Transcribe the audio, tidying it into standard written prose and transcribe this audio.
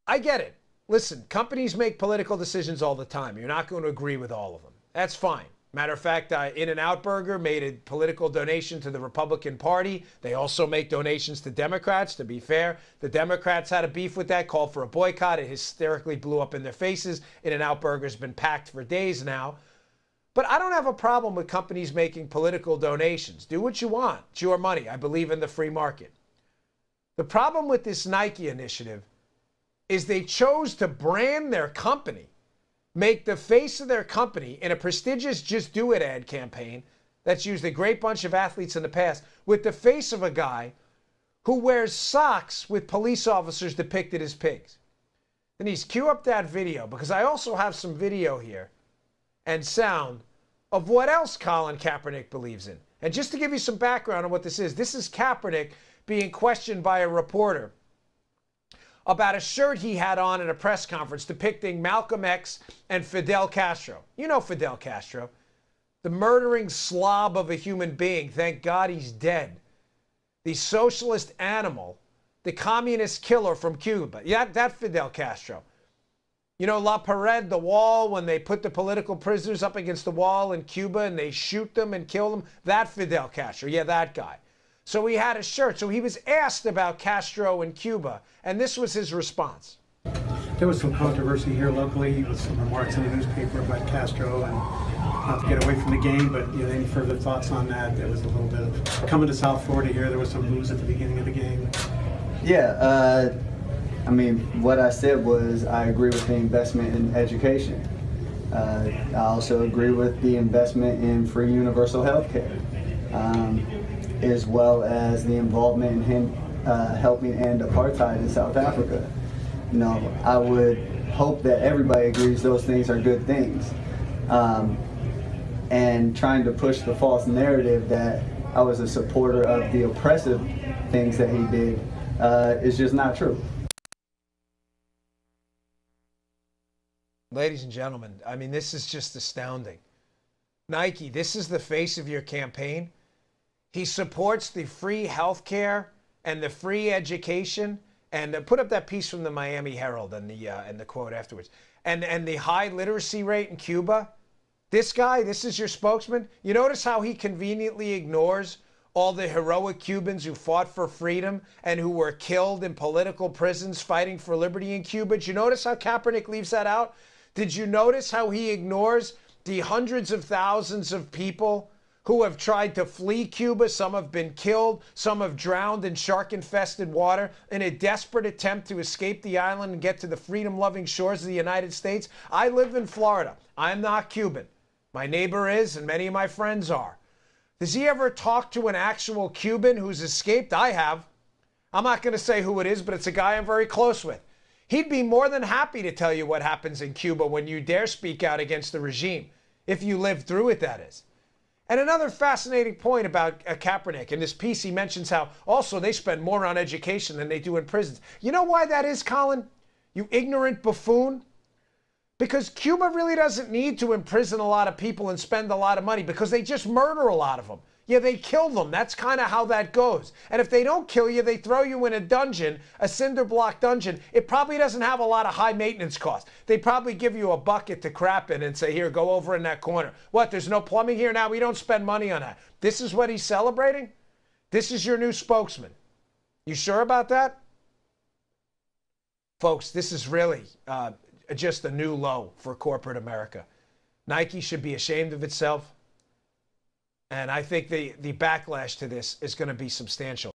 I get it. Listen, companies make political decisions all the time. You're not going to agree with all of them. That's fine. Matter of fact, In-N-Out Burger made a political donation to the Republican Party. They also make donations to Democrats. To be fair, the Democrats had a beef with that, called for a boycott. It hysterically blew up in their faces. In-N-Out Burger's been packed for days now. But I don't have a problem with companies making political donations. Do what you want. It's your money. I believe in the free market. The problem with this Nike initiative is they chose to brand their company, make the face of their company in a prestigious Just Do It ad campaign that's used a great bunch of athletes in the past, with the face of a guy who wears socks with police officers depicted as pigs. Denise, cue up that video, because I also have some video here and sound of what else Colin Kaepernick believes in. And just to give you some background on what this is Kaepernick being questioned by a reporter about a shirt he had on at a press conference depicting Malcolm X and Fidel Castro. You know Fidel Castro, the murdering slob of a human being. Thank God he's dead. The socialist animal, the communist killer from Cuba. Yeah, that Fidel Castro. You know, La Pared, the wall, when they put the political prisoners up against the wall in Cuba and they shoot them and kill them. That Fidel Castro. Yeah, that guy. So he had a shirt. So he was asked about Castro in Cuba, and this was his response. There was some controversy here locally with some remarks in the newspaper about Castro, and not to get away from the game, but any further thoughts on that? There was a little bit of coming to South Florida here. There was some moves at the beginning of the game. Yeah, I mean, what I said was I agree with the investment in education. I also agree with the investment in free universal health care. As well as the involvement in him helping end apartheid in South Africa. You know, I would hope that everybody agrees those things are good things. And trying to push the false narrative that I was a supporter of the oppressive things that he did is just not true. Ladies and gentlemen, I mean, this is just astounding. Nike, this is the face of your campaign. He supports the free health care and the free education, and put up that piece from the Miami Herald and the quote afterwards, and the high literacy rate in Cuba. This guy, this is your spokesman. You notice how he conveniently ignores all the heroic Cubans who fought for freedom and who were killed in political prisons fighting for liberty in Cuba. Did you notice how Kaepernick leaves that out? Did you notice how he ignores the hundreds of thousands of people who have tried to flee Cuba? Some have been killed. Some have drowned in shark-infested water in a desperate attempt to escape the island and get to the freedom-loving shores of the United States. I live in Florida. I'm not Cuban. My neighbor is, and many of my friends are. Does he ever talk to an actual Cuban who's escaped? I have. I'm not going to say who it is, but it's a guy I'm very close with. He'd be more than happy to tell you what happens in Cuba when you dare speak out against the regime, if you lived through it, that is. And another fascinating point about Kaepernick, in this piece he mentions how also they spend more on education than they do in prisons. You know why that is, Colin? You ignorant buffoon? Because Cuba really doesn't need to imprison a lot of people and spend a lot of money, because they just murder a lot of them. Yeah, they kill them. That's kind of how that goes. And if they don't kill you, they throw you in a dungeon, a cinder block dungeon. It probably doesn't have a lot of high maintenance costs. They probably give you a bucket to crap in and say, here, go over in that corner. What, there's no plumbing here? Now we don't spend money on that. This is what he's celebrating? This is your new spokesman. You sure about that? Folks, this is really just a new low for corporate America. Nike should be ashamed of itself. And I think the backlash to this is going to be substantial.